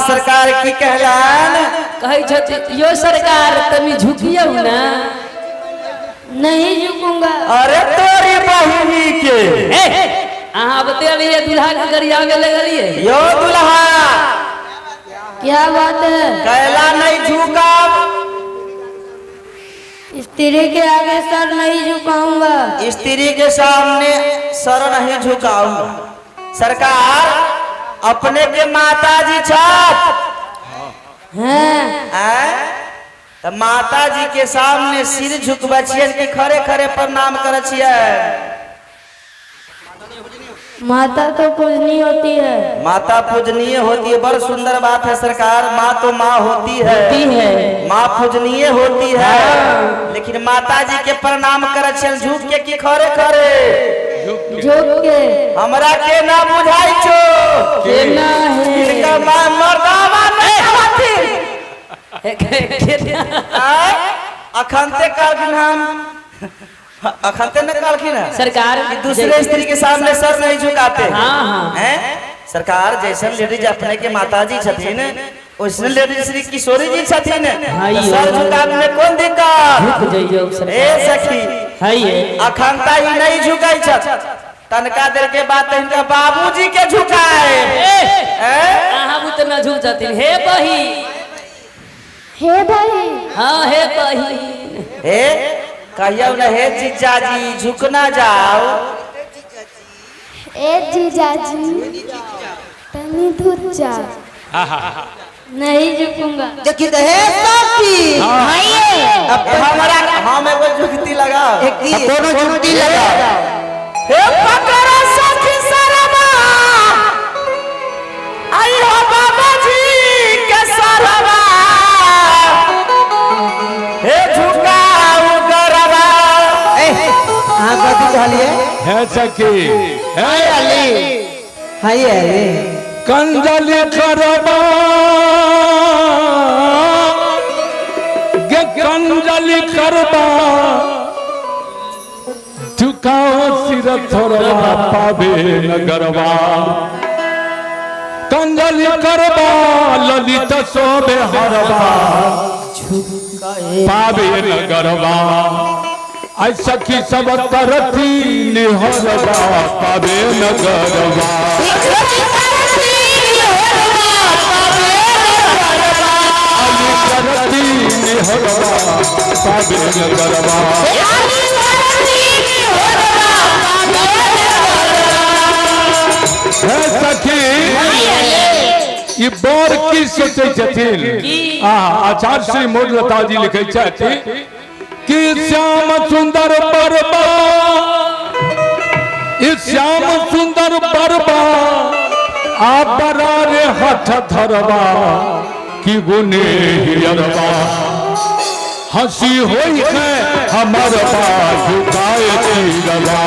सरकार की कहलान कहे छथि यो सरकार तमी झुकियो ना। नहीं झुकूंगा। अरे तोरी बहिनी के अहाँ बतेलिए दूल्हा के गड़ी आगे लगलिए। यो दूल्हा क्या बात है? कहला नहीं झुका। स्त्री के आगे सर नहीं झुकाऊंगा। स्त्री के सामने सर नहीं झुकाऊंगा। सरकार अपने के माता जी छत हैं? तो माता जी के सामने सिर झुकबे छियन कि खड़े खड़े प्रणाम करे छियन? माता तो पूजनीय होती है। माता पूजनीय होती है, बड़ सुंदर बात है सरकार। माँ तो माँ होती है, माँ पूजनीय होती है, लेकिन माता जी के प्रणाम करे छियन झुक के कि खड़े खड़े? झुक के। हमरा के ना बुझाई छो के ना है। इनका मां मर्दावा नहीं होती। अखंते कालखिन हम अखंते न कालखिन है सरकार दूसरे स्त्री के सामने सर नहीं झुकाते। हैं सरकार? जैसे लेडीज अपने के माताजी छथिन वैसे लेडीज श्री किशोरी जी छथिन, सर झुकाने में कौन दिक्कत? ए सखी अखंता ही नहीं झुकाई छथ। तनका देर के बाद इनका बाबूजी के झुकाए। अहाँ उतना झुक जाती। हे बही, हे भाई। हाँ हे बही। हे कहियो न हे जीजा जी झुकना जाओ। ए जीजाजी तनी धुत जा। नहीं झुकूंगा। देखी तो हे सखी अब हमारा हम एगो जुगती लगा कोनो जुगती लगा। हे पकड़ा सखी सरवा आई हो बाबा जी के सरवा हे झुकाओ गरवा। हां कथि कहलिए? है सखी है अली हाय अली कंजली करबा गे कंजली करबा झुकाओ सिर थोरवा पावे नगरवा। कंजली करबा ललित शोभे हरवा पावे नगरवा। आई सखी सब करती निहरवा पावे नगरवा। करती निहरवा पावे नगरवा। है सखी ये बर की सोचे छथिन? आचार्य श्री मोदलता जी लिखे छथिन कि श्याम सुंदर बरबा, इस श्याम सुंदर बरबा आप बरारे हठ धरबा कि गुने हियरबा। हंसी होई है हमर बा झुकाए तीरवा।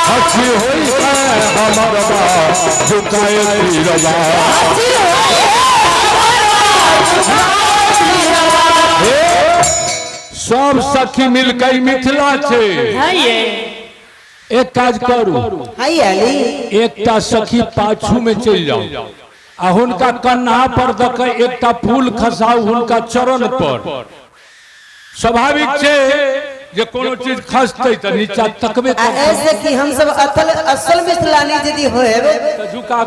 हंसी होई है हमर बा झुकाए तीरवा। सब सखी मिलकर मिथिला छे। एक काज करू, एकटा सखी पाछू में चल जाओ आ हुनका कन्हा पर दक एकटा फूल खसाऊ हुनका चरण पर। स्वाभाविक छे जे कोनो चीज खसते त नीचा तकबे ऐसे कि हम सब असल मिथिलानी यदि होएबे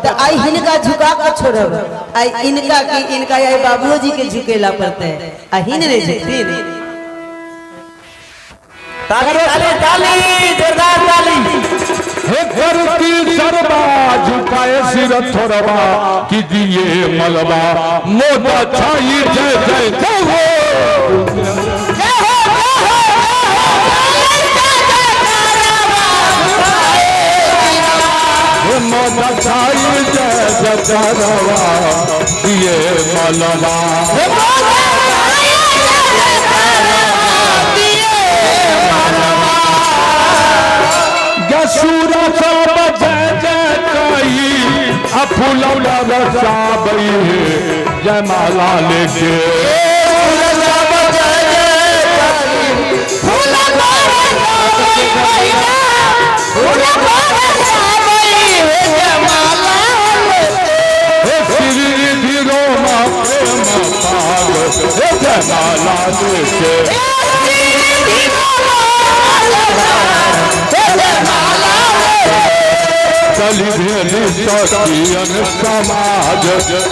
त आई हिनका झुका के छोड़ब। आई इनका की इनका आई बाबूजी के झुकेला पड़ते आ हिन नहीं झुकती। ताली ताली ताली जोरदार ताली। हे करती सरबा झुकाए सिर थोरबा कि दिए मलबा मोटा छाई जय जय जय हो। मोटा छाई जय जय करवा दिए मलबा। सूरा सब जय जय कई फूलौला रसाबई जय माला लेके। जयमाला लेके चली भेली सखियन समाज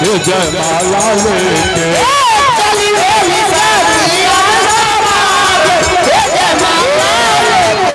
ये जयमाला लेके